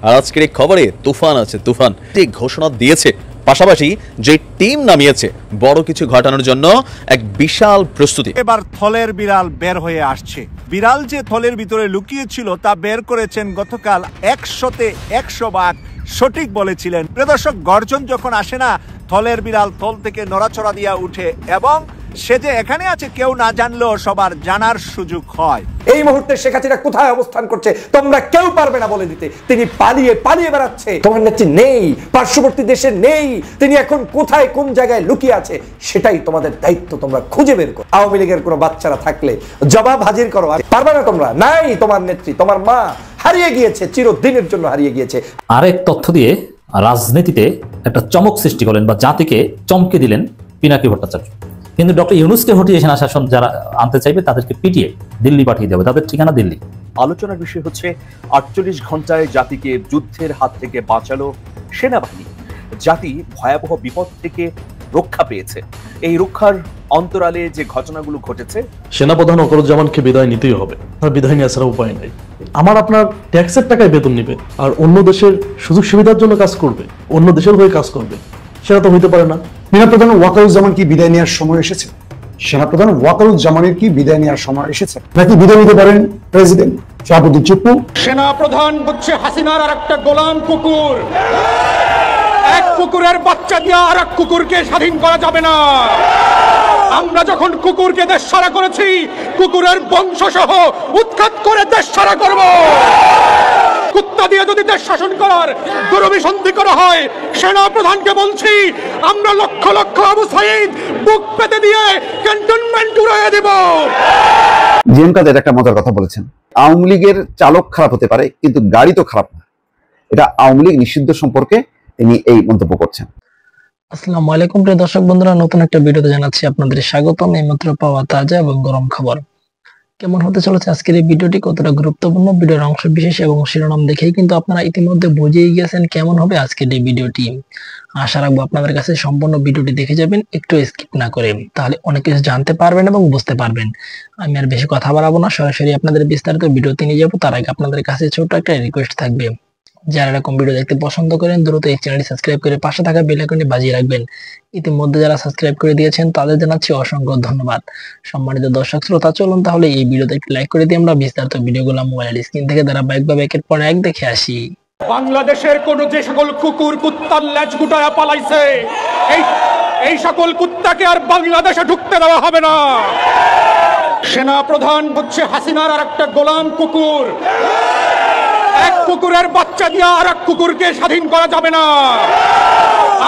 আর আজকের এই খবরে তুফান আছে, তুফান ঠিক ঘোষণা দিয়েছে, পাশাপাশি যে টিম নামিয়েছে বড় কিছু ঘটানোর জন্য এক বিশাল প্রস্তুতি। এবার থলের বিড়াল বের হয়ে আসছে। বিড়াল যে থলের ভিতরে লুকিয়ে ছিল তা বের করেছেন গতকাল 100-তে 100 ভাগ সঠিক বলেছিলেন। প্রিয় দর্শক, গর্জন যখন আসে না, থলের বিড়াল থল থেকে নড়াচড়া দিয়া উঠে এবং সে যে এখানে আছে কেউ না জানলেও সবার জানার সুযোগ হয়। এই মুহূর্তে শেখ হাসিনা কোথায় অবস্থান করছে তোমরা কেউ পারবে না বলে দিতে। তিনি পালিয়ে পালিয়ে বেড়াচ্ছে, তোমার নেত্রী নেই, পার্শ্ববর্তী দেশে নেই, তিনি এখন কোথায় কোন জায়গায় লুকিয়ে আছে সেটাই তোমাদের দায়িত্ব, তোমরা খুঁজে বের করো। আওয়ামী লীগের কোনো বাচ্চারা থাকলে জবাব হাজির করো। পারবে না তোমরা, নাই তোমার নেত্রী, তোমার মা হারিয়ে গিয়েছে, চিরদিনের জন্য হারিয়ে গিয়েছে। আরেক তথ্য দিয়ে রাজনীতিতে একটা চমক সৃষ্টি করলেন বা জাতিকে চমকে দিলেন পিনাকি ভট্টাচার্য। কিন্তু ডক্টর ইউনূসকে হটিয়ে সেনা শাসন যারা আনতে চাইবে তাদেরকে পিটিয়ে দিল্লি পাঠিয়ে দেবে, তাদের ঠিকানা দিল্লি। আলোচনার বিষয় হচ্ছে 48 ঘন্টায় জাতিকে যুদ্ধের হাত থেকে বাঁচালো সেনাবাহিনী। জাতি ভয়াবহ বিপদ থেকে রক্ষা পেয়েছে। এই রক্ষার অন্তরালে যে ঘটনাগুলো ঘটেছে, সেনাপ্রধান ওকরুজ্জামানকে বিদায় নিতেই হবে, আর বিদায় নেওয়া ছাড়া উপায় নাই। আমার আপনার ট্যাক্সের টাকায় বেতন নিবে আর অন্য দেশের সুযোগ সুবিধার জন্য কাজ করবে, অন্য দেশের হয়ে কাজ করবে, সেটা তো হইতে পারে না। সেনাপ্রধান ওয়াকারুজ্জামান কি বিদায় নেওয়ার সময় এসেছে? সেনাপ্রধান ওয়াকারুজ্জামানের কি বিদায় নেওয়ার সময় এসেছে? নাকি বিদায় নিতে পারেন প্রেসিডেন্ট শাহাবুদ্দিন চুপ্পু? সেনাপ্রধান হচ্ছে হাসিনার আর একটা গোলাম কুকুর। এক কুকুরের বাচ্চা দিয়ে আর এক কুকুরকে স্বাধীন করা যাবে না। আমরা যখন কুকুরকে দেশ ছাড়া করেছি, কুকুরের বংশ সহ উৎখাত করে দেশ ছাড়া করব। কুত্তা দিয়ে যদি দেশ শাসন করার দুরভিসন্ধি করা হয়, সেনা প্রধানকে বলছি আমরা লক্ষ লক্ষ আবু সাঈদ বুক পেতে দিয়ে ক্যান্টনমেন্ট উড়িয়ে দেব। জিএম কাদের একটা মজার কথা বলেছেন, আওয়ামী লীগের চালক খারাপ হতে পারে কিন্তু গাড়ি তো খারাপ না। এটা আওয়ামী লীগ নিষিদ্ধ সম্পর্কে তিনি এই মন্তব্য করছেন। আসসালামু আলাইকুম প্রিয় দর্শক বন্ধুরা, নতুন একটা ভিডিওতে জানাচ্ছি আপনাদের স্বাগতম। এইমাত্র পাওয়া তাজা এবং গরম খবর। কেমন হতে চলেছে আজকের এই ভিডিওটি, কতটা গুরুত্বপূর্ণ, ভিডিওর অংশ বিশেষ এবং শিরোনাম দেখেই কিন্তু আপনারা ইতিমধ্যে বুঝেই গেছেন কেমন হবে আজকের এই ভিডিওটি। আশা রাখবো আপনাদের কাছে সম্পূর্ণ ভিডিওটি দেখে যাবেন, একটু স্কিপ না করে, তাহলে অনেক কিছু জানতে পারবেন এবং বুঝতে পারবেন। আমি আর বেশি কথা বাড়াবো না, সরাসরি আপনাদের বিস্তারিত ভিডিওতে নিয়ে যাবো। তার আগে আপনাদের কাছে ছোট একটা রিকোয়েস্ট থাকবে, যারা এরকম ভিডিও দেখতে পছন্দ করেন দ্রুত এই চ্যানেলটি সাবস্ক্রাইব করে পাশে থাকা বেল আইকনটি বাজিয়ে রাখবেন। ইতিমধ্যে যারা সাবস্ক্রাইব করে দিয়েছেন তাদের জানাচ্ছি অসংখ্য ধন্যবাদ। সম্মানিত দর্শক শ্রোতা, চলুন তাহলে এই ভিডিওতে একটু লাইক করে দিয়ে আমরা বিস্তারিত ভিডিওগুলো মোবাইলের স্ক্রিন থেকে ধারাবাহিকভাবে একের পর এক দেখে আসি। বাংলাদেশের কোন যে সকল কুকুর কুত্তার লেজ গুটায়া পালাইছে, এই সকল কুত্তাকে আর বাংলাদেশে ঢুকতে দেওয়া হবে না। সেনা প্রধান হচ্ছে হাসিনার আর একটা গোলাম কুকুর। এক কুকুরের বাচ্চা দিয়ে আর এক কুকুরকে স্বাধীন করা যাবে না।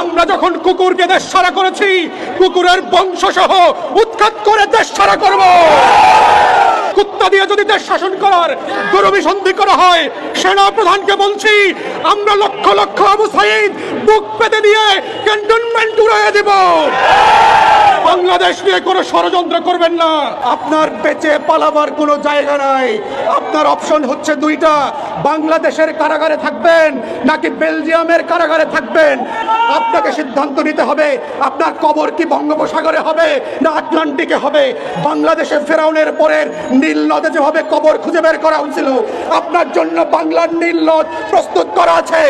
আমরা যখন কুকুরকে দেশ ছাড়া করেছি, কুকুরের বংশ সহ উৎখাত করে দেশ ছাড়া করব। কুত্তা দিয়ে যদি দেশ শাসন করার দুরভিসন্ধি করা হয়, সেনা প্রধানকে বলছি আমরা লক্ষ লক্ষ আবু সাঈদ বুক পেতে দিয়ে ক্যান্টনমেন্ট উড়িয়ে দেব। বাংলাদেশ নিয়ে কোনো ষড়যন্ত্র করবেন না। আপনার বেঁচে পালাবার কোনো জায়গা নাই। আপনার অপশন হচ্ছে দুইটা, বাংলাদেশের কারাগারে থাকবেন নাকি বেলজিয়ামের কারাগারে থাকবেন। আপনাকে সিদ্ধান্ত নিতে হবে, আপনার কবর কি বঙ্গোপসাগরে হবে না আটলান্টিকে হবে। বাংলাদেশে ফেরাউনের পরের নীল নদে যেভাবে কবর খুঁজে বের করা হয়েছিল, আপনার জন্য বাংলার নীল নদ প্রস্তুত করা আছে।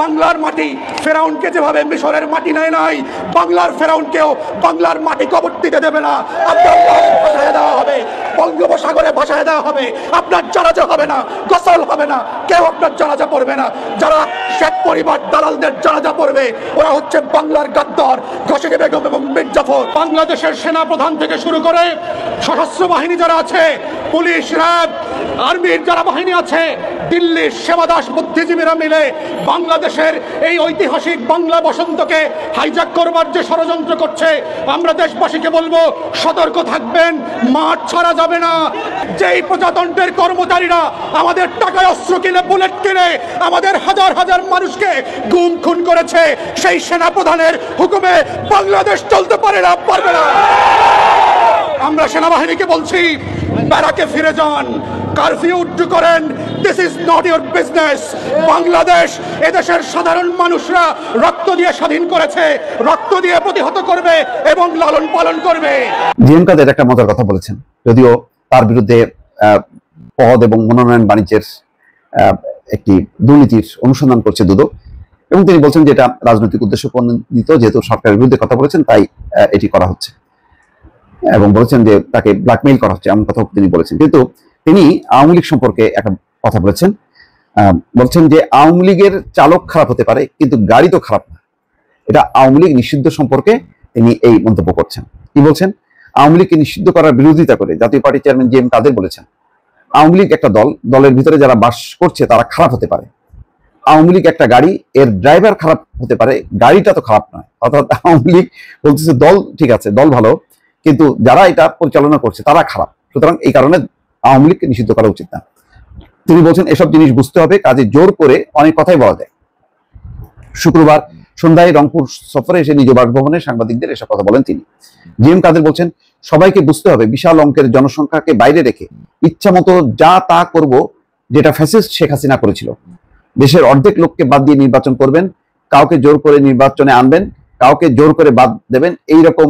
বাংলার মাটি ফেরাউনকে যেভাবে মিশরের মাটি নেয় নাই, বাংলার ফেরাউনকেও বাংলার মাটি কবর দিতে দেবে না। আপনার লাশ ভাসায় দেওয়া হবে, বঙ্গোপসাগরে ভাসায় দেওয়া হবে। আপনার জানাজা হবে না, গোসল হবে না, কেউ আপনার জানাজা পড়বে না। যারা শেখ পরিবার দালালদের জানাজা পড়বে ওরা হচ্ছে বাংলার গাদ্দার ঘোষেকে বেগম এবং মীর জাফর। বাংলাদেশের সেনা প্রধান থেকে শুরু করে সশস্ত্র বাহিনী যারা আছে, পুলিশ, র্যাব, আর্মির যারা বাহিনী আছে, দিল্লির সেবাদাস বুদ্ধিজীবীরা মিলে বাংলাদেশের এই ঐতিহাসিক বাংলা বসন্তকে হাইজ্যাক করবার যে ষড়যন্ত্র করছে, আমরা দেশবাসীকে বলবো সতর্ক থাকবেন, মাঠ ছাড়া যাবে না। যেই প্রজাতন্ত্রের কর্মচারীরা আমাদের টাকায় অস্ত্র কিনে, বুলেট কিনে আমাদের হাজার হাজার মানুষকে গুম খুন করেছে, সেই সেনা প্রধানের হুকুমে বাংলাদেশ চলতে পারে না, পারবে না। আমরা সেনাবাহিনীকে বলছি ব্যারাকে ফিরে যান, কারফিউ উড্ডু করেন। This is not your business. Bangladesh এদেশের সাধারণ মানুষরা রক্ত দিয়ে স্বাধীন করেছে, রক্ত দিয়ে প্রতিহত করবে এবং লালন পালন করবে। জিএম কাদের একটা মজার কথা বলেছেন, যদিও তার বিরুদ্ধে পদ এবং মনোনয়ন বাণিজ্যের একটি দুর্নীতির অনুসন্ধান করছে দুদক, এবং তিনি বলছেন যে এটা রাজনৈতিক উদ্দেশ্য প্রণোদিত, যেহেতু সরকারের বিরুদ্ধে কথা বলেছেন তাই এটি করা হচ্ছে, এবং বলেছেন যে তাকে ব্ল্যাকমেইল করা হচ্ছে, এমন কথা তিনি বলেছেন। কিন্তু তিনি আওয়ামী লীগ সম্পর্কে একটা কথা বলেছেন, বলছেন যে আওয়ামী লীগের চালক খারাপ হতে পারে কিন্তু গাড়ি তো খারাপ না। এটা আওয়ামী লীগ নিষিদ্ধ সম্পর্কে তিনি এই মন্তব্য করছেন। কি বলছেন? আওয়ামী লীগকে নিষিদ্ধ করার বিরোধিতা করে জাতীয় পার্টি চেয়ারম্যান জি এম কাদের বলেছেন, আওয়ামী লীগ একটা দল, দলের ভিতরে যারা বাস করছে তারা খারাপ হতে পারে। আওয়ামী লীগ একটা গাড়ি, এর ড্রাইভার খারাপ হতে পারে, গাড়িটা তো খারাপ নয়। অর্থাৎ আওয়ামী লীগ বলতেছে দল ঠিক আছে, দল ভালো, কিন্তু যারা এটা পরিচালনা করছে তারা খারাপ, সুতরাং এই কারণে আওয়ামী লীগকে নিষিদ্ধ করা উচিত না। তিনি বলছেন এসব জিনিস বুঝতে হবে, কাজে জোর করে অনেক কথাই বলা যায়। শুক্রবার সন্ধ্যায় রংপুর সফরে এসে নিজ বাসভবনে সাংবাদিকদের এসব কথা বলেন তিনি। জি এম কাদের বলছেন সবাইকে বুঝতে হবে বিশাল অঙ্কের জনসংখ্যাকে বাইরে রেখে ইচ্ছা মতো যা তা করব, যেটা ফ্যাসিস্ট শেখ হাসিনা করেছিল। দেশের অর্ধেক লোককে বাদ দিয়ে নির্বাচন করবেন, কাউকে জোর করে নির্বাচনে আনবেন, কাউকে জোর করে বাদ দেবেন, এইরকম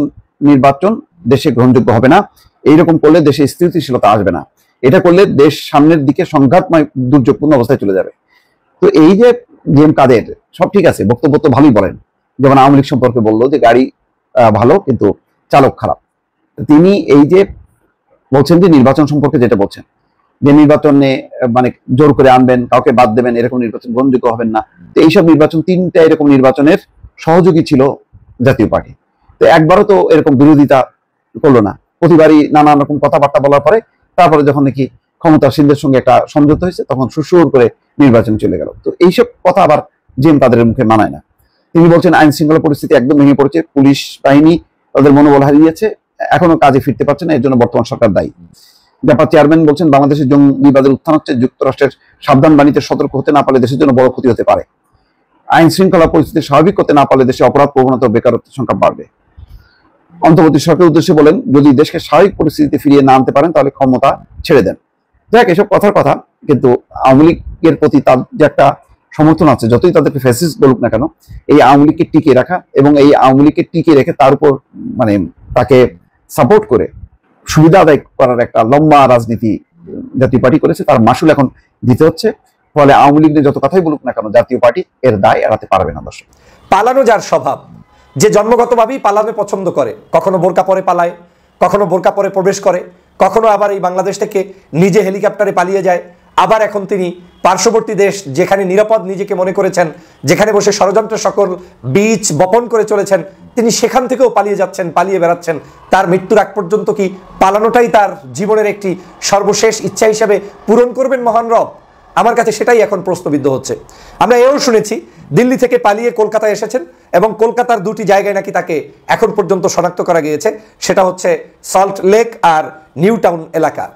নির্বাচন দেশে গ্রহণযোগ্য হবে না। এইরকম করলে দেশে স্থিতিশীলতা আসবে না। এটা করলে দেশ সামনের দিকে সংঘাতময় দুর্যোগপূর্ণ অবস্থায় চলে যাবে। তো এই যে জি এম কাদের সব ঠিক আছে, বক্তব্য তো ভালোই বলেন, যেমন আওয়ামী লীগ সম্পর্কে বললো যে গাড়ি ভালো কিন্তু চালক খারাপ। তিনি এই যে বলছেন যে নির্বাচন সম্পর্কে যেটা বলছেন যে নির্বাচনে মানে জোর করে আনবেন, কাউকে বাদ দেবেন, এরকম নির্বাচন গ্রহণযোগ্য হবেন না। তো এইসব নির্বাচন, 3টা এরকম নির্বাচনের সহযোগী ছিল জাতীয় পার্টি, তো একবারও তো এরকম বিরোধিতা করলো না। প্রতিবারই নানান রকম কথাবার্তা বলার পরে তারপরে যখন নাকি ক্ষমতাসীনদের সঙ্গে একটা সমঝোতা হয়েছে তখন সুর করে নির্বাচন চলে গেল। তো এইসব কথা আবার জি এম কাদের মুখে মানায় না। তিনি বলছেন আইন শৃঙ্খলা পরিস্থিতি একদম ভেঙে পড়েছে, পুলিশ বাহিনী তাদের মনোবল হারিয়েছে, এখনো কাজে ফিরতে পারছে না, এর জন্য বর্তমান সরকার দায়ী। জাপার চেয়ারম্যান বলছেন বাংলাদেশের জঙ্গিবাদের উত্থান হচ্ছে, যুক্তরাষ্ট্রের সাবধান বাণীতে সতর্ক হতে না পারলে দেশের জন্য বড় ক্ষতি হতে পারে। আইন শৃঙ্খলা পরিস্থিতি স্বাভাবিক করতে না পারলে দেশে অপরাধ প্রবণতা ও বেকারত্বের সংখ্যা বাড়বে। অন্তর্বর্তী সরকারের উদ্দেশ্যে বলেন যদি দেশকে স্বাভাবিক পরিস্থিতিতে ফিরিয়ে না আনতে পারেন তাহলে ক্ষমতা ছেড়ে দেন। দেখ এসব কথার কথা, কিন্তু আওয়ামী লীগের প্রতি তার যে একটা সমর্থন আছে, যতই তাদেরকে ফ্যাসিস্ট বলুক না কেন, এই আওয়ামী লীগকে টিকিয়ে রাখা এবং এই আওয়ামী লীগকে টিকিয়ে রেখে তার উপর মানে তাকে সাপোর্ট করে সুবিধা আদায় করার একটা লম্বা রাজনীতি জাতীয় পার্টি করেছে, তার মাসুল এখন দিতে হচ্ছে। ফলে আওয়ামী লীগ নিয়ে যত কথাই বলুক না কেন, জাতীয় পার্টি এর দায় এড়াতে পারবে না। দর্শক, পালানো যার স্বভাব, যে জন্মগতভাবেই পালানো পছন্দ করে, কখনো বোরকা পরে পালায়, কখনো বোরকা পরে প্রবেশ করে, কখনো আবার এই বাংলাদেশ থেকে নিজে হেলিকপ্টারে পালিয়ে যায়, আবার এখন তিনি পার্শ্ববর্তী দেশ যেখানে নিরাপদ নিজেকে মনে করেছেন, যেখানে বসে ষড়যন্ত্র সকল বীজ বপন করে চলেছেন, তিনি সেখান থেকেও পালিয়ে যাচ্ছেন, পালিয়ে বেড়াচ্ছেন। তার মৃত্যুর আগ পর্যন্ত কি পালানোটাই তার জীবনের একটি সর্বশেষ ইচ্ছা হিসেবে পূরণ করবেন মহান রব? আমার কাছে সেটাই এখন প্রশ্নবিদ্ধ হচ্ছে। আমরা এও শুনেছি দিল্লি থেকে পালিয়ে কলকাতায় এসেছেন এবং কলকাতার 2টি জায়গায় নাকি তাকে এখন পর্যন্ত শনাক্ত করা গিয়েছে, সেটা হচ্ছে সল্ট লেক আর নিউ টাউন এলাকা।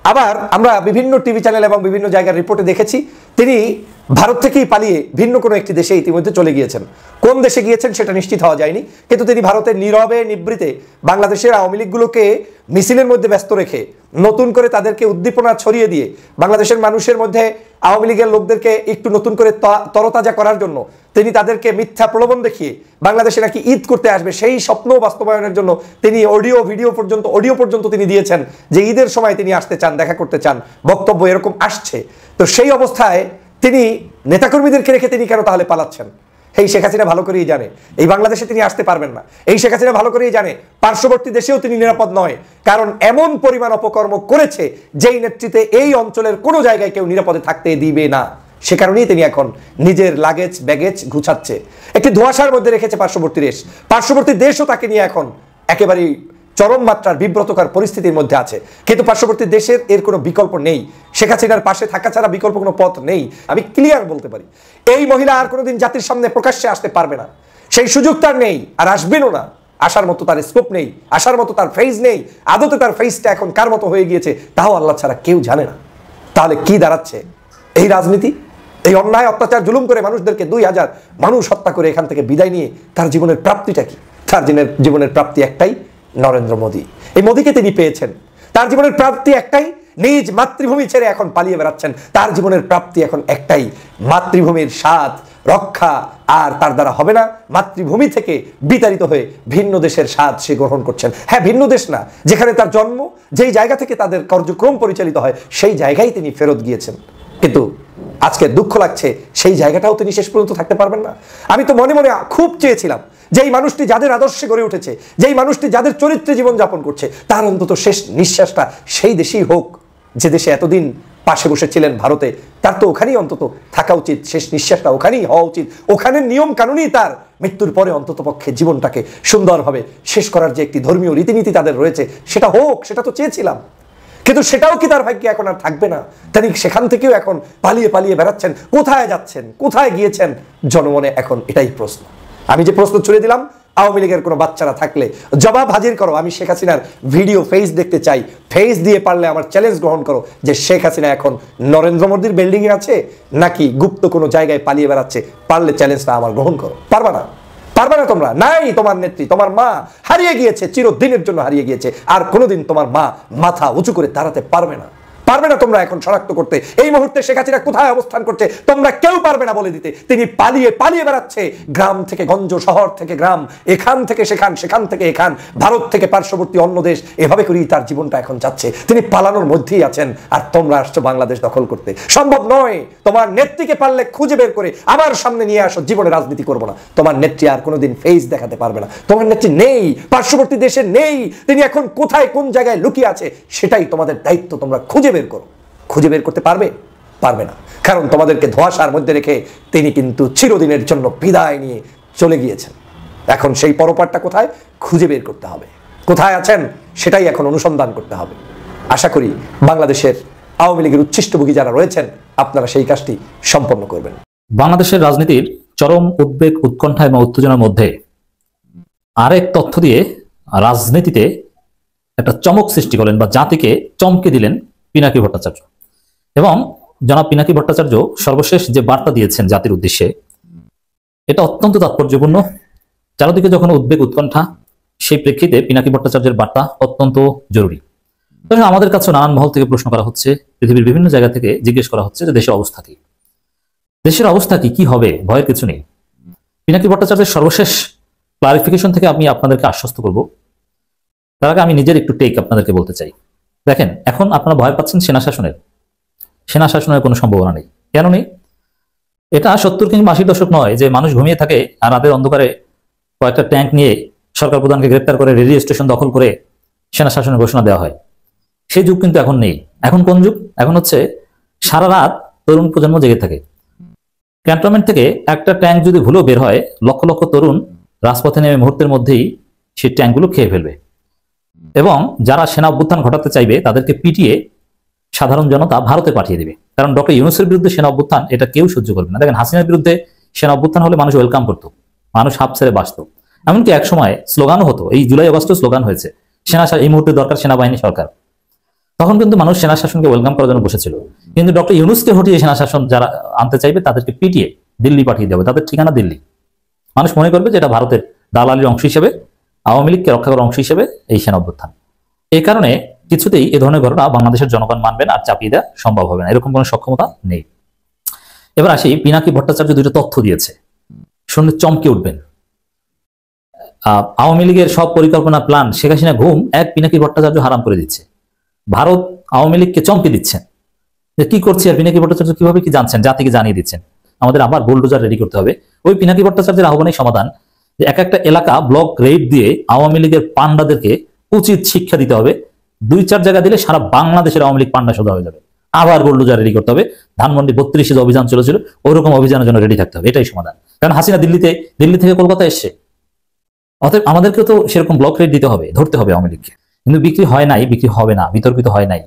আবার আমরা বিভিন্ন টিভি চ্যানেল এবং বিভিন্ন জায়গার রিপোর্টে দেখেছি তিনি ভারত থেকেই পালিয়ে ভিন্ন কোনো একটি দেশে ইতিমধ্যে চলে গিয়েছেন। কোন দেশে গিয়েছেন সেটা নিশ্চিত হওয়া যায়নি, কিন্তু তিনি ভারতের নীরবে নিবৃতে বাংলাদেশের আওয়ামী লীগগুলোকে মিছিলের মধ্যে ব্যস্ত রেখে নতুন করে তাদেরকে উদ্দীপনা ছড়িয়ে দিয়ে বাংলাদেশের মানুষের মধ্যে আওয়ামী লীগের লোকদেরকে একটু নতুন করে তরতাজা করার জন্য তিনি তাদেরকে মিথ্যা প্রলোভন দেখিয়ে বাংলাদেশে নাকি ঈদ করতে আসবে সেই স্বপ্ন বাস্তবায়নের জন্য তিনি অডিও পর্যন্ত তিনি দিয়েছেন যে ঈদের সময় তিনি আসতে চান, দেখা করতে চান, বক্তব্য এরকম আসছে। তো সেই অবস্থায় তিনি নেতাকর্মীদেরকে রেখে তিনি কেন তাহলে পালাচ্ছেন? এই শেখ হাসিনা ভালো করেই জানে এই বাংলাদেশে তিনি আসতে পারবেন না। এই শেখ হাসিনা ভালো করেই জানে পার্শ্ববর্তী দেশেও তিনি নিরাপদ নয়, কারণ এমন পরিমাণ অপকর্ম করেছে যেই নেতৃত্বে এই অঞ্চলের কোনো জায়গায় কেউ নিরাপদে থাকতে দিবে না। সে কারণেই তিনি এখন নিজের লাগেজ ব্যাগেজ গুছাচ্ছে, একটি ধোঁয়াশার মধ্যে রেখেছে পার্শ্ববর্তী দেশ। পার্শ্ববর্তী দেশও তাকে নিয়ে এখন একেবারেই চরম মাত্রার বিব্রতকর পরিস্থিতির মধ্যে আছে, কিন্তু পার্শ্ববর্তী দেশের এর কোনো বিকল্প নেই। শেখ হাসিনার পাশে থাকা ছাড়া বিকল্প কোনো পথ নেই। আমি ক্লিয়ার বলতে পারি, এই মহিলা আর কোনোদিন জাতির সামনে প্রকাশ্যে আসতে পারবে না, সেই সুযোগ তার নেই, আর আসবেনও না। আসার মতো তার স্কোপ নেই, আসার মতো তার ফেজ নেই। আদতে তার ফেজটা এখন কার মতো হয়ে গিয়েছে তাও আল্লাহ ছাড়া কেউ জানে না। তাহলে কি দাঁড়াচ্ছে এই রাজনীতি? এই অন্যায় অত্যাচার জুলুম করে মানুষদেরকে 2000 মানুষ হত্যা করে এখান থেকে বিদায় নিয়ে তার জীবনের প্রাপ্তিটা কি? তার জীবনের প্রাপ্তি একটাই, নরেন্দ্র মোদী। এই মোদীকে তিনি পেয়েছেন, তার জীবনের প্রাপ্তি একটাই, নিজ মাতৃভূমি ছেড়ে এখন পালিয়ে বেড়াচ্ছেন। তার জীবনের প্রাপ্তি এখন একটাই, মাতৃভূমির স্বাদ রক্ষা আর তার দ্বারা হবে না। মাতৃভূমি থেকে বিতাড়িত হয়ে ভিন্ন দেশের স্বাদ সে গ্রহণ করছেন। হ্যাঁ, ভিন্ন দেশ না, যেখানে তার জন্ম, যেই জায়গা থেকে তাদের কার্যক্রম পরিচালিত হয়, সেই জায়গায় তিনি ফেরত গিয়েছেন। কিন্তু আজকে দুঃখ লাগছে, সেই জায়গাটাও তিনি শেষ পর্যন্ত থাকতে পারবেন না। আমি তো মনে মনে খুব চেয়েছিলাম যেই মানুষটি যাদের আদর্শে গড়ে উঠেছে, যেই মানুষটি যাদের চরিত্রে জীবনযাপন করছে, তার অন্তত শেষ নিঃশ্বাসটা সেই দেশেই হোক যে দেশে এতদিন পাশে বসেছিলেন ভারতে। তার তো ওখানেই অন্তত থাকা উচিত, শেষ নিঃশ্বাসটা ওখানেই হওয়া উচিত। ওখানের নিয়ম কানুনই তার মৃত্যুর পরে অন্তত পক্ষে জীবনটাকে সুন্দরভাবে শেষ করার যে একটি ধর্মীয় রীতিনীতি তাদের রয়েছে, সেটা হোক, সেটা তো চেয়েছিলাম। কিন্তু সেটাও কি তার ভাগ্যে এখন আর থাকবে না? তিনি সেখান থেকেও এখন পালিয়ে পালিয়ে বেড়াচ্ছেন। কোথায় যাচ্ছেন, কোথায় গিয়েছেন, জনমনে এখন এটাই প্রশ্ন। আমি যে প্রশ্ন ছুড়ে দিলাম, আওয়ামী লীগের কোনো বাচ্চারা থাকলে জবাব হাজির করো। আমি শেখ হাসিনার ভিডিও ফেস দেখতে চাই। ফেস দিয়ে পারলে আমার চ্যালেঞ্জ গ্রহণ করো যে শেখ হাসিনা এখন নরেন্দ্র মোদীর বিল্ডিংয়ে আছে নাকি গুপ্ত কোনো জায়গায় পালিয়ে বেড়াচ্ছে। পারলে চ্যালেঞ্জটা আমার গ্রহণ করো। পারবা না, পারবে না তোমরা। নাই, তোমার নেত্রী, তোমার মা হারিয়ে গিয়েছে, চিরদিনের জন্য হারিয়ে গিয়েছে। আর কোনোদিন তোমার মা মাথা উঁচু করে দাঁড়াতে পারবে না। পারবে না তোমরা এখন শনাক্ত করতে এই মুহূর্তে শেখ হাসিনা কোথায় অবস্থান করছে। তোমরা কেউ পারবে না বলে দিতে। তিনি পালিয়ে পালিয়ে বেড়াচ্ছে, গ্রাম থেকে গঞ্জ, শহর থেকে গ্রাম, এখান থেকে সেখান, সেখান থেকে এখান, ভারত থেকে পার্শ্ববর্তী অন্য দেশ, এভাবে করেই তার জীবনটা এখন যাচ্ছে। তিনি পালানোর মধ্যেই আছেন, আর তোমরা আসছো বাংলাদেশ দখল করতে। সম্ভব নয়। তোমার নেত্রীকে পারলে খুঁজে বের করে আমার সামনে নিয়ে আসো। জীবনে রাজনীতি করবো না। তোমার নেত্রী আর কোনোদিন ফেস দেখাতে পারবে না। তোমার নেত্রী নেই, পার্শ্ববর্তী দেশে নেই। তিনি এখন কোথায়, কোন জায়গায় লুকিয়ে আছে, সেটাই তোমাদের দায়িত্ব। তোমরা খুঁজে বের করো। খুঁজে বের করতে পারবে? পারবে না, কারণ তোমাদেরকে ধোঁয়াশার মধ্যে রেখে তিনি কিন্তু চিরদিনের জন্য বিদায় নিয়ে চলে গিয়েছেন। এখন সেই পরপারটা কোথায় খুঁজে বের করতে হবে। কোথায় আছেন সেটাই এখন অনুসন্ধান করতে হবে। আশা করি বাংলাদেশের আওয়ামী লীগের উচ্ছিষ্টভোগী যারা রয়েছেন, আপনারা সেই কাজটি সম্পন্ন করবেন। বাংলাদেশের রাজনীতির চরম উদ্বেগ, উৎকণ্ঠা এবং উত্তেজনার মধ্যে আরেক তথ্য দিয়ে রাজনীতিতে একটা চমক সৃষ্টি করলেন বা জাতিকে চমকে দিলেন পিনাকি ভট্টাচার্য। এবং জনাব পিনাকি ভট্টাচার্য সর্বশেষ যে বার্তা দিয়েছেন জাতির উদ্দেশ্যে, এটা অত্যন্ত তাৎপর্যপূর্ণ। চারদিকে যখন উদ্বেগ, উৎকণ্ঠা, সেই প্রেক্ষিতে পিনাকি ভট্টাচার্যের বার্তা অত্যন্ত জরুরি। তখন আমাদের কাছে নানান মহল থেকে প্রশ্ন করা হচ্ছে, পৃথিবীর বিভিন্ন জায়গা থেকে জিজ্ঞেস করা হচ্ছে যে দেশের অবস্থা কি, দেশের অবস্থা কি হবে, ভয়ের কিছু নেই। পিনাকি ভট্টাচার্যের সর্বশেষ ক্লারিফিকেশন থেকে আমি আপনাদেরকে আশ্বস্ত করব। তার আগে আমি নিজের একটু টেক আপনাদেরকে বলতে চাই। দেখেন, এখন আপনারা ভয় পাচ্ছেন সেনা শাসনের কোনো সম্ভাবনা নেই। কেন নেই? এটা 70 কিংবা 80 দশক নয় যে মানুষ ঘুমিয়ে থাকে আর রাতের অন্ধকারে কয়েকটা ট্যাঙ্ক নিয়ে সরকার প্রধানকে গ্রেপ্তার করে রেডিও স্টেশন দখল করে সেনা শাসনের ঘোষণা দেওয়া হয়। সেই যুগ কিন্তু এখন নেই। এখন কোন যুগ? এখন হচ্ছে সারা রাত তরুণ প্রজন্ম জেগে থাকে। ক্যান্টনমেন্ট থেকে একটা ট্যাঙ্ক যদি ভুলেও বের হয়, লক্ষ লক্ষ তরুণ রাজপথে নেমে মুহূর্তের মধ্যেই সেই ট্যাঙ্কগুলো খেয়ে ফেলবে। এবং যারা সেনা অভ্যুত্থান ঘটাতে চাইবে তাদেরকে পিটিয়ে সাধারণ জনতা ভারতে পাঠিয়ে দেবে। কারণ ডক্টর ইউনূসের বিরুদ্ধে সেনা অভ্যুত্থান এটা কেউ সহ্য করবে না। দেখেন, হাসিনার বিরুদ্ধে সেনা অভ্যুত্থান হলে মানুষ ওয়েলকাম করতো, মানুষ হাফ ছেড়ে বাঁচত। এমনকি এক সময় স্লোগানও হতো, এই জুলাই আগস্টে স্লোগান হয়েছে, এই মুহূর্তে দরকার সেনাবাহিনী সরকার। তখন কিন্তু মানুষ সেনা শাসনকে ওয়েলকাম করার জন্য বসেছিল। কিন্তু ডক্টর ইউনূসকে হটিয়ে সেনা শাসন যারা আনতে চাইবে তাদেরকে পিটিয়ে দিল্লি পাঠিয়ে দেবে। তাদের ঠিকানা দিল্লি। মানুষ মনে করবে যে এটা ভারতের দালালির অংশ হিসেবে, আওয়ামী লীগকে রক্ষা করার অংশ হিসেবে এই সেনা অভ্যুত্থান। এই কারণে কিছুতেই এ ধরনের ঘটনা বাংলাদেশের জনগণ মানবে না, আর চাপিয়ে দেওয়া সম্ভব হবে না, এরকম কোনো সক্ষমতা নেই। এবার আসি, পিনাকি ভট্টাচার্য দুটো তথ্য দিয়েছে, শুনলে চমকে উঠবেন। আওয়ামী লীগের সব পরিকল্পনা, প্ল্যান শেখ হাসিনা ঘুম এক পিনাকি ভট্টাচার্য হারাম করে দিচ্ছে। ভারত আওয়ামী লীগকে চমকে দিচ্ছেন যে কি করছে, আর পিনাকি ভট্টাচার্য কিভাবে কি জানছেন, জাতিকে জানিয়ে দিচ্ছেন। আমাদের আবার বুলডোজার রেডি করতে হবে। ওই পিনাকি ভট্টাচার্যের আহ্বানের সমাধান যে এক একটা এলাকা ব্লক রেড দিয়ে আওয়ামী লীগের পান্ডাদেরকে উচিত শিক্ষা দিতে হবে। 2-4 জায়গা দিলে সারা বাংলাদেশের আওয়ামী লীগ পান্ডা সোজা হয়ে যাবে। আবার বুলডোজার রেডি করতে হবে। ধানমন্ডি 32 যে অভিযান চলেছিল ওইরকম অভিযানের জন্য রেডি থাকতে হবে। এটাই সমাধান। কারণ হাসিনা দিল্লি থেকে কলকাতা এসছে, অতএব আমাদেরকেও তো সেরকম ব্লক রেড দিতে হবে, ধরতে হবে আওয়ামী লীগকে। কিন্তু বিক্রি হয় নাই, বিক্রি হবে না, বিতর্কিত হয় নাই।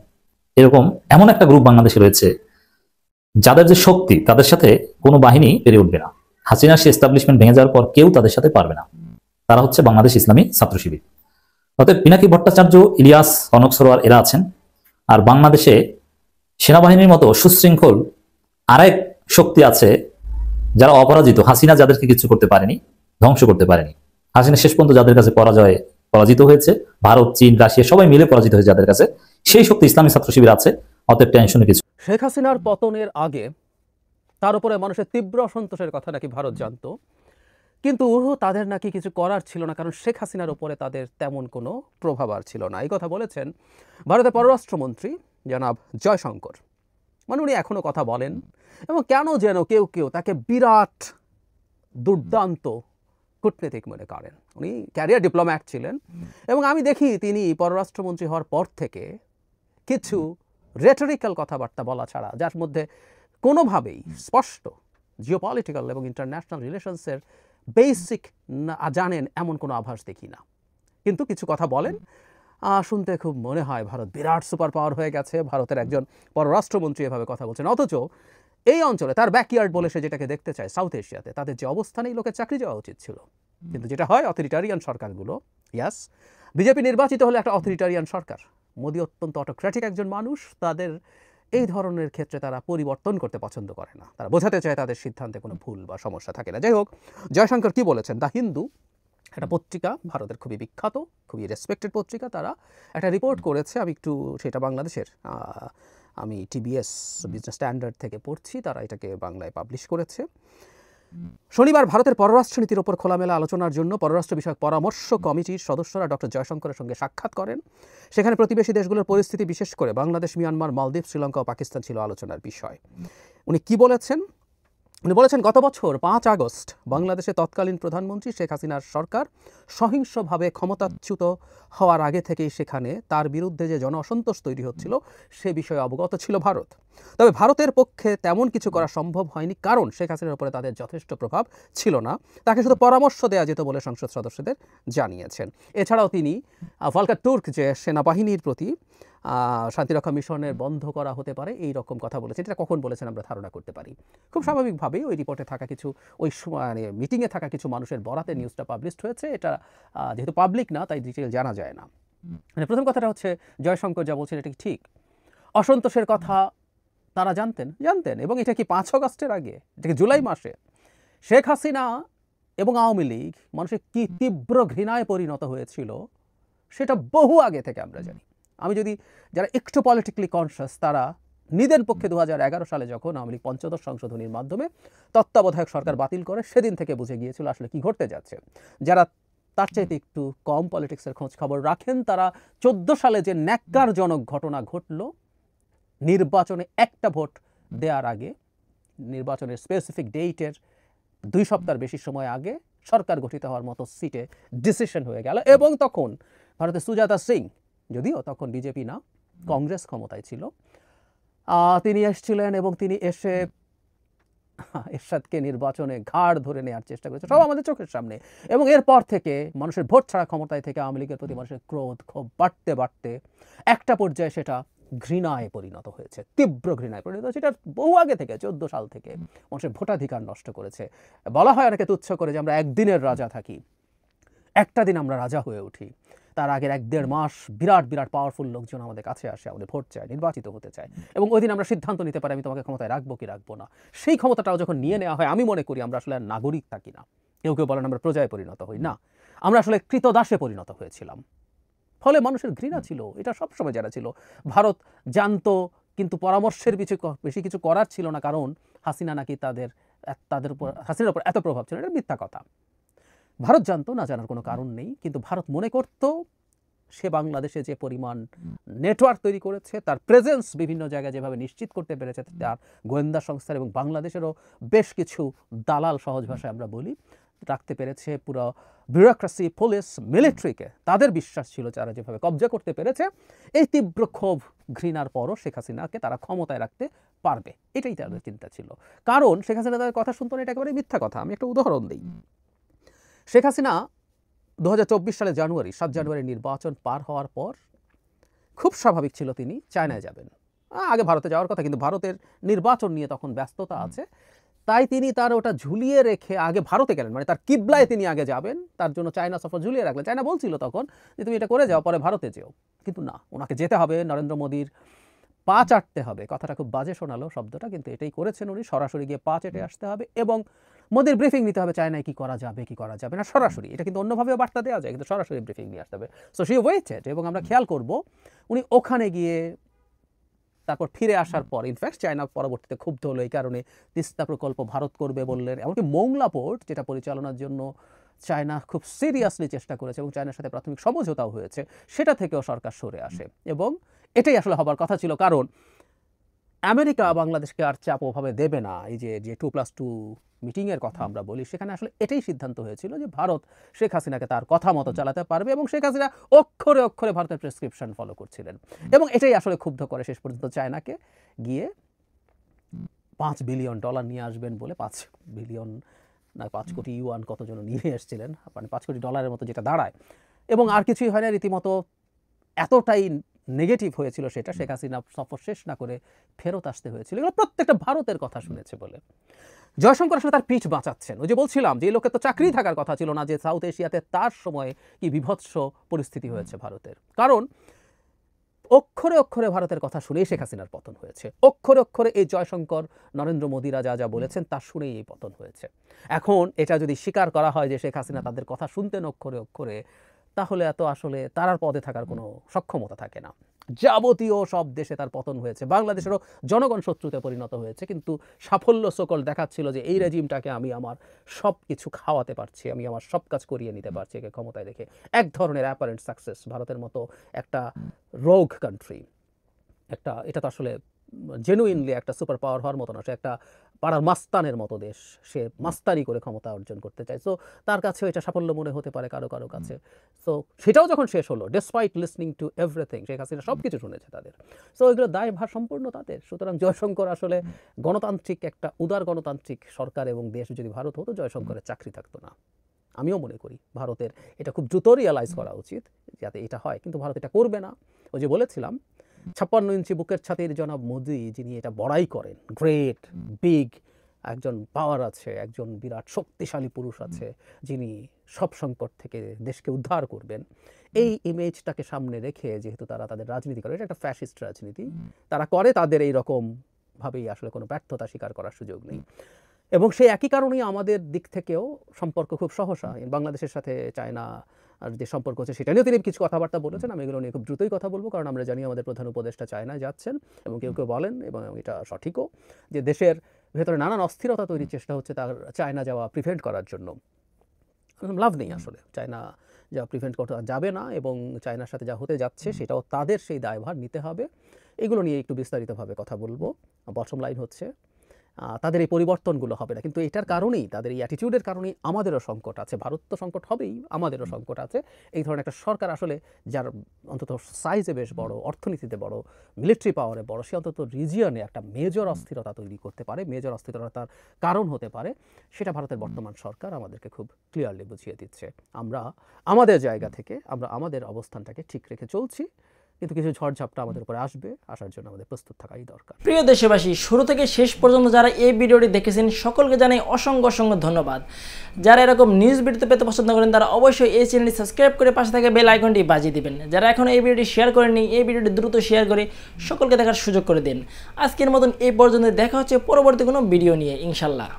এরকম এমন একটা গ্রুপ বাংলাদেশে রয়েছে যাদের যে শক্তি, তাদের সাথে কোনো বাহিনী পেরে উঠবে না। হাসিনার সে এস্টাবলিশমেন্ট ভেঙে যাওয়ার পর কেউ তাদের সাথে পারবে না। তারা হচ্ছে বাংলাদেশ ইসলামী ছাত্র শিবির। অতএব পিনাকি ভট্টাচার্য, ইলিয়াস, কনক সরোয়ার এরা আছেন। আর বাংলাদেশে সেনাবাহিনীর মতো সুশৃঙ্খল আরেক শক্তি আছে যারা অপরাজিত। হাসিনা যাদেরকে কিছু করতে পারেনি, ধ্বংস করতে পারেনি। হাসিনা শেষ পর্যন্ত যাদের কাছে পরাজিত হয়েছে, ভারত, চীন, রাশিয়া সবাই মিলে পরাজিত হয়েছে যাদের কাছে, সেই শক্তি ইসলামী ছাত্র শিবির আছে। অতএব টেনশনের কিছু। শেখ হাসিনার পতনের আগে তার উপরে মানুষের তীব্র অসন্তোষের কথা নাকি ভারত জানতো, কিন্তু তাদের নাকি কিছু করার ছিল না, কারণ শেখ হাসিনার উপরে তাদের তেমন কোনো প্রভাব আর ছিল না। এই কথা বলেছেন ভারতের পররাষ্ট্রমন্ত্রী জনাব জয়শঙ্কর। মানে উনি এখনও কথা বলেন, এবং কেন যেন কেউ কেউ তাকে বিরাট দুর্দান্ত কূটনীতিক মনে করেন। উনি ক্যারিয়ার ডিপ্লোম্যাট ছিলেন, এবং আমি দেখি তিনি পররাষ্ট্রমন্ত্রী হওয়ার পর থেকে কিছু রেটরিক্যাল কথাবার্তা বলা ছাড়া, যার মধ্যে কোনোভাবেই স্পষ্ট জিওপলিটিক্যাল এবং ইন্টারন্যাশনাল রিলেশনসের বেসিক জানেন এমন কোনো আভাস দেখি না। কিন্তু কিছু কথা বলেন, শুনতে খুব মনে হয় ভারত বিরাট সুপার পাওয়ার হয়ে গেছে, ভারতের একজন পররাষ্ট্রমন্ত্রী এভাবে কথা বলছেন। অথচ এই অঞ্চলে তার ব্যাকইয়ার্ড বলে সে যেটাকে দেখতে চায়, সাউথ এশিয়াতে তাদের যে অবস্থানেই লোকের চাকরি যাওয়া উচিত ছিল। কিন্তু যেটা হয় অথরিটারিয়ান সরকারগুলো, ইয়াস বিজেপি নির্বাচিত হলে একটা অথরিটারিয়ান সরকার, মোদি অত্যন্ত অটোক্র্যাটিক একজন মানুষ, তাদের এই ধরনের ক্ষেত্রে তারা পরিবর্তন করতে পছন্দ করে না, তারা বোঝাতে চায় তাদের সিদ্ধান্তে কোনো ভুল বা সমস্যা থাকে না। যাই হোক, জয়শঙ্কর কি বলেছেন, দ্য হিন্দু একটা পত্রিকা, ভারতের খুবই বিখ্যাত, খুবই রেসপেক্টেড পত্রিকা, তারা একটা রিপোর্ট করেছে, আমি একটু সেটা বাংলাদেশের, আমি টিবিএস বিজনেস স্ট্যান্ডার্ড থেকে পড়ছি, তারা এটাকে বাংলায় পাবলিশ করেছে। শনিবার ভারতের পররাষ্ট্রনীতির ওপর খোলামেলা আলোচনার জন্য পররাষ্ট্র বিষয়ক পরামর্শ কমিটির সদস্যরা ডক্টর জয়শঙ্করের সঙ্গে সাক্ষাৎ করেন। সেখানে প্রতিবেশী দেশগুলোর পরিস্থিতি, বিশেষ করে বাংলাদেশ, মিয়ানমার, মালদ্বীপ, শ্রীলঙ্কা ও পাকিস্তান ছিল আলোচনার বিষয়। উনি কি বলেছেন? উনি বলেছেন, গত বছর 5 আগস্ট বাংলাদেশের তৎকালীন প্রধানমন্ত্রী শেখ হাসিনার সরকার সহিংসভাবে ক্ষমতাচ্যুত হওয়ার আগে থেকেই সেখানে তার বিরুদ্ধে যে জন অসন্তোষ তৈরি হচ্ছিল সে বিষয়ে অবগত ছিল ভারত। তবে ভারতের পক্ষে তেমন কিছু করা সম্ভব হয়নি, কারণ শেখ হাসিনার উপরে তাদের যথেষ্ট প্রভাব ছিল না, তাকে শুধু পরামর্শ দেওয়া যেত বলে সংসদ সদস্যদের জানিয়েছেন। এছাড়াও তিনি ভলকার তুর্ক যে সেনাবাহিনীর প্রতি শান্তিরক্ষা মিশনের বন্ধ করা হতে পারে এই রকম কথা বলেছেন। এটা কখন বলেছেন আমরা ধারণা করতে পারি। খুব স্বাভাবিকভাবেই ওই রিপোর্টে থাকা কিছু, ওই মানে মিটিংয়ে থাকা কিছু মানুষের বরাতে নিউজটা পাবলিশড হয়েছে। এটা যেহেতু পাবলিক না, তাই ডিটেল জানা যায় না। মানে প্রথম কথাটা হচ্ছে, জয়শঙ্কর যা বলছেন এটা ঠিক। অসন্তোষের কথা তারা জানতেন, এবং এটা কি 5 আগস্টের আগে, এটা কি জুলাই মাসে শেখ হাসিনা এবং আওয়ামী লীগ মানুষের কি তীব্র ঘৃণায় পরিণত হয়েছিল সেটা বহু আগে থেকে আমরা জানি। আমি যদি যারা একটু পলিটিক্যালি কনসিয়াস, তারা নিদেন পক্ষে 2011 সালে যখন আওয়ামী লীগ ৫ম সংশোধনীর মাধ্যমে তত্ত্বাবধায়ক সরকার বাতিল করে, সেদিন থেকে বুঝে গিয়েছিল আসলে কি ঘটতে যাচ্ছে। যারা তার চাইতে একটু কম পলিটিক্সের খোঁজ খবর রাখেন, তারা 14 সালে যে ন্যাক্কারজনক ঘটনা ঘটল, নির্বাচনে একটা ভোট দেওয়ার আগে, নির্বাচনের স্পেসিফিক ডেটের 2 সপ্তাহ বেশি সময় আগে সরকার গঠিত হওয়ার মতো সিটে ডিসিশন হয়ে গেল। এবং তখন ভারতের সুজাতা সিং, যদিও তখন বিজেপি না কংগ্রেস ক্ষমতায় ছিল, তিনি এসেছিলেন এবং তিনি এসে এরশাদকে নির্বাচনে ঘাড় ধরে নেওয়ার চেষ্টা করেছে, সব আমাদের চোখের সামনে। এবং এরপর থেকে মানুষের ভোট ছাড়া ক্ষমতায় থেকে আওয়ামী লীগের প্রতি মানুষের ক্রোধ ক্ষোভ বাড়তে বাড়তে একটা পর্যায়ে সেটা ঘৃণায় পরিণত হয়েছে, তীব্র ঘৃণায় পরিণত হয়েছে। এটা বহু আগে থেকে, 14 সাল থেকে মানুষের ভোটাধিকার নষ্ট করেছে। বলা হয় অনেকে তুচ্ছ করে যে আমরা একদিনের রাজা থাকি, একটা দিন আমরা রাজা হয়ে উঠি, তার আগের 1-1.5 মাস বিরাট বিরাট পাওয়ারফুল লোকজন আমাদের কাছে আসে, আমাদের ভোট চায়, নির্বাচিত হতে চায়, এবং ওই দিন আমরা সিদ্ধান্ত নিতে পারি আমি তোমাকে ক্ষমতায় রাখবো কি রাখবো না। সেই ক্ষমতাটাও যখন নিয়ে নেওয়া হয়, আমি মনে করি আমরা আসলে নাগরিক থাকি না। কেউ কেউ বলেন আমরা প্রজায় পরিণত হই না, আমরা আসলে কৃতদাসে পরিণত হয়েছিলাম। ফলে মানুষের ঘৃণা ছিল, এটা সবসময় যারা ছিল। ভারত জানতো, কিন্তু পরামর্শের বেশি কিছু করার ছিল না, কারণ হাসিনা নাকি তাদের উপর, হাসিনার উপর এত প্রভাব ছিল। এটা মিথ্যা কথা। ভারত জানতো, না জানার কোনো কারণ নেই, কিন্তু ভারত মনে করত সে বাংলাদেশে যে পরিমাণ নেটওয়ার্ক তৈরি করেছে, তার প্রেজেন্স বিভিন্ন জায়গায় যেভাবে নিশ্চিত করতে পেরেছে, তার গোয়েন্দা সংস্থার এবং বাংলাদেশেরও বেশ কিছু দালাল, সহজ ভাষায় আমরা বলি, রাখতে পেরেছে পুরো ব্যুরোক্রেসি, পুলিশ, মিলিটারিকে। তাদের বিশ্বাস ছিল যারা যেভাবে কবজা করতে পেরেছে, এই তীব্র ক্ষোভ ঘৃণার পরও শেখ হাসিনাকে তারা ক্ষমতায় রাখতে পারবে, এটাই তাদের চিন্তা ছিল। কারণ শেখ হাসিনা তাদের কথা শুনতো না, এটা একেবারে মিথ্যা কথা। আমি একটা উদাহরণ দিই। শেখ হাসিনা 2024 সালে 7 জানুয়ারি নির্বাচন পার হওয়ার পর খুব স্বাভাবিক ছিল তিনি চায়নায় যাবেন। আগে ভারতে যাওয়ার কথা, কিন্তু ভারতের নির্বাচন নিয়ে তখন ব্যস্ততা আছে, তাই তিনি তার ওটা ঝুলিয়ে রেখে আগে ভারতে গেলেন। মানে তার কিবলায় তিনি আগে যাবেন, তার জন্য চায়না সফর ঝুলিয়ে রাখলেন। চায়না বলছিল তখন যে তুমি এটা করে যাও, পরে ভারতে যেও, কিন্তু না, ওনাকে যেতে হবে, নরেন্দ্র মোদীর পা চাটতে হবে। কথাটা খুব বাজে শোনালো শব্দটা, কিন্তু এটাই করেছেন উনি। সরাসরি গিয়ে পা চেটে আসতে হবে এবং মোদীর ব্রিফিং নিতে হবে, চায়নায় কি করা যাবে কি করা যাবে না, সরাসরি। এটা কিন্তু অন্যভাবেও বার্তা দেওয়া যায়, কিন্তু সরাসরি ব্রিফিং নিয়ে আসতে হবে। সো শি ওয়েটেড, এবং আমরা খেয়াল করব উনি ওখানে গিয়ে তারপর ফিরে আসার পর ইনফ্যাক্ট চায়না পরবর্তীতে ক্ষুব্ধ হলো এই কারণে তিস্তা প্রকল্প ভারত করবে বললেন। এমনকি মোংলা পোর্ট যেটা পরিচালনার জন্য চায়না খুব সিরিয়াসলি চেষ্টা করেছে এবং চায়নার সাথে প্রাথমিক সমঝোতাও হয়েছে, সেটা থেকেও সরকার সরে আসে। এবং এটাই আসলে হবার কথা ছিল, কারণ আমেরিকা বাংলাদেশকে আর চাপ ওভাবে দেবে না। এই যে 2+2 মিটিংয়ের কথা আমরা বলি, সেখানে আসলে এটাই সিদ্ধান্ত হয়েছিল যে ভারত শেখ হাসিনাকে তার কথা মতো চালাতে পারবে এবং শেখ হাসিনা অক্ষরে অক্ষরে ভারতের প্রেসক্রিপশন ফলো করছিলেন। এবং এটাই আসলে ক্ষুব্ধ করে শেষ পর্যন্ত চায়নাকে, গিয়ে $5 বিলিয়ন নিয়ে আসবেন বলে 5 বিলিয়ন না 5 কোটি ইউয়ান কত জন নিয়ে এসেছিলেন, মানে $5 কোটি মতো যেটা দাঁড়ায়। এবং আর কিছুই হয় না, রীতিমতো এতটাই নেগেটিভ হয়েছিল সেটা, শেখ হাসিনা সফর শেষ না করে ফেরত আসতে হয়েছিল। এগুলো প্রত্যেকটা ভারতের কথা শুনেছে বলে। জয়শঙ্কর আসলে তার পিঠ বাঁচাচ্ছেন। ওই যে বলছিলাম যে এই লোকের তো চাকরি থাকার কথা ছিল না, যে সাউথ এশিয়াতে তার সময় কি বিভৎস পরিস্থিতি হয়েছে ভারতের। কারণ অক্ষরে অক্ষরে ভারতের কথা শুনেই শেখ হাসিনার পতন হয়েছে, অক্ষরে অক্ষরে এই জয়শঙ্কর নরেন্দ্র মোদীরা যা যা বলেছেন তা শুনেই এই পতন হয়েছে। এখন এটা যদি স্বীকার করা হয় যে শেখ হাসিনা তাদের কথা শুনতেন অক্ষরে অক্ষরে, তাহলে এত আসলে তার আর পদে থাকার কোনো সক্ষমতা থাকে না। যাবতীয় সব দেশে তার পতন হয়েছে, বাংলাদেশেরও জনগণ শত্রুতে পরিণত হয়েছে, কিন্তু সাফল্য সকল দেখাচ্ছিল যে এই রেজিমটাকে আমি আমার সব কিছু খাওয়াতে পারছি, আমি আমার সব কাজ করিয়ে নিতে পারছি একে ক্ষমতায় দেখে। এক ধরনের অ্যাপারেন্ট সাকসেস। ভারতের মতো একটা রোগ কান্ট্রি, এটা তো আসলে জেনুইনলি একটা সুপার পাওয়ার হওয়ার মতো না, সে একটা পাড়ার মাস্তানের মতো দেশ, সে মাস্তানি করে ক্ষমতা অর্জন করতে চায়। সো তার কাছেও এটা সাফল্য মনে হতে পারে কারো কারো কাছে। সো সেটাও যখন শেষ হলো, despite listening to everything, Sheikh Hasina সব কিছু শুনেছে তাদের। সো এগুলো দায়ভার সম্পূর্ণ তাদের। সুতরাং জয়শঙ্কর আসলে গণতান্ত্রিক একটা উদার গণতান্ত্রিক সরকার এবং দেশ যদি ভারত হতো, জয়শঙ্করের চাকরি থাকতো না। আমিও মনে করি ভারতের এটা খুব দ্রুত রিয়ালাইজ করা উচিত যাতে এটা হয়, কিন্তু ভারত এটা করবে না। ওই যে বলেছিলাম 56 ইঞ্চি বুকের ছাতির জনাব মোদি, যিনি এটা বড়াই করেন, গ্রেট বিগ একজন পাওয়ার আছে, একজন বিরাট শক্তিশালী পুরুষ আছে যিনি সব সংকট থেকে দেশকে উদ্ধার করবেন, এই ইমেজটাকে সামনে রেখে যেহেতু তারা তাদের রাজনীতি করে, এটা একটা ফ্যাসিস্ট রাজনীতি তারা করে, তাদের এই রকম ভাবেই আসলে কোনো ব্যর্থতা স্বীকার করার সুযোগ নেই। এবং সেই একই কারণেই আমাদের দিক থেকেও সম্পর্ক খুব সহসা। বাংলাদেশের সাথে চায়না আর যে সম্পর্ক হচ্ছে সেটা নিয়েও তিনি কিছু কথাবার্তা বলেছেন। আমি এগুলো নিয়ে খুব দ্রুতই কথা বলবো, কারণ আমরা জানি আমাদের প্রধান উপদেষ্টা চায়নায় যাচ্ছেন এবং কেউ কেউ বলেন, এবং এটা সঠিকও, যে দেশের ভেতরে নানান অস্থিরতা তৈরির চেষ্টা হচ্ছে তার চায়না যাওয়া প্রিভেন্ট করার জন্য। লাভ নেই আসলে, চায়না যা প্রিভেন্ট করতে যাবে না, এবং চায়নার সাথে যা হতে যাচ্ছে সেটাও তাদের সেই দায়ভার নিতে হবে। এগুলো নিয়ে একটু বিস্তারিতভাবে কথা বলবো। বটম লাইন হচ্ছে তাদের এই পরিবর্তনগুলো হবে না, কিন্তু এটার কারণেই, তাদের এই অ্যাটিটিউডের কারণেই আমাদেরও সংকট আছে। ভারত তো সংকট হবেই, আমাদেরও সংকট আছে। এই ধরনের একটা সরকার আসলে যার অন্তত সাইজে বেশ বড়, অর্থনীতিতে বড়, মিলিটারি পাওয়ারে বড়, সে অন্তত রিজিয়নে একটা মেজর অস্থিরতা তৈরি করতে পারে, মেজর অস্থিরতার কারণ হতে পারে, সেটা ভারতের বর্তমান সরকার আমাদেরকে খুব ক্লিয়ারলি বুঝিয়ে দিচ্ছে। আমরা আমাদের জায়গা থেকে আমরা আমাদের অবস্থানটাকে ঠিক রেখে চলছি, কিন্তু কিছু ঝড়ঝাপটা আমাদের উপরে আসবে, আসার জন্য আমাদের প্রস্তুত থাকাই দরকার। প্রিয় দেশবাসী, শুরু থেকে শেষ পর্যন্ত যারা এই ভিডিওটি দেখেছেন সকলকে জানাই অসংখ্য অসংখ্য ধন্যবাদ। যারা এরকম নিউজ ভিডিও পেতে পছন্দ করেন তারা অবশ্যই এই চ্যানেলটি সাবস্ক্রাইব করে পাশে থাকা বেল আইকনটি বাজিয়ে দিবেন। যারা এখন এই ভিডিওটি শেয়ার করেননি, এই ভিডিওটি দ্রুত শেয়ার করে সকলকে দেখার সুযোগ করে দিন। আজকের মতন এই পর্যন্ত, দেখা হচ্ছে পরবর্তী কোনো ভিডিও নিয়ে ইনশাল্লাহ।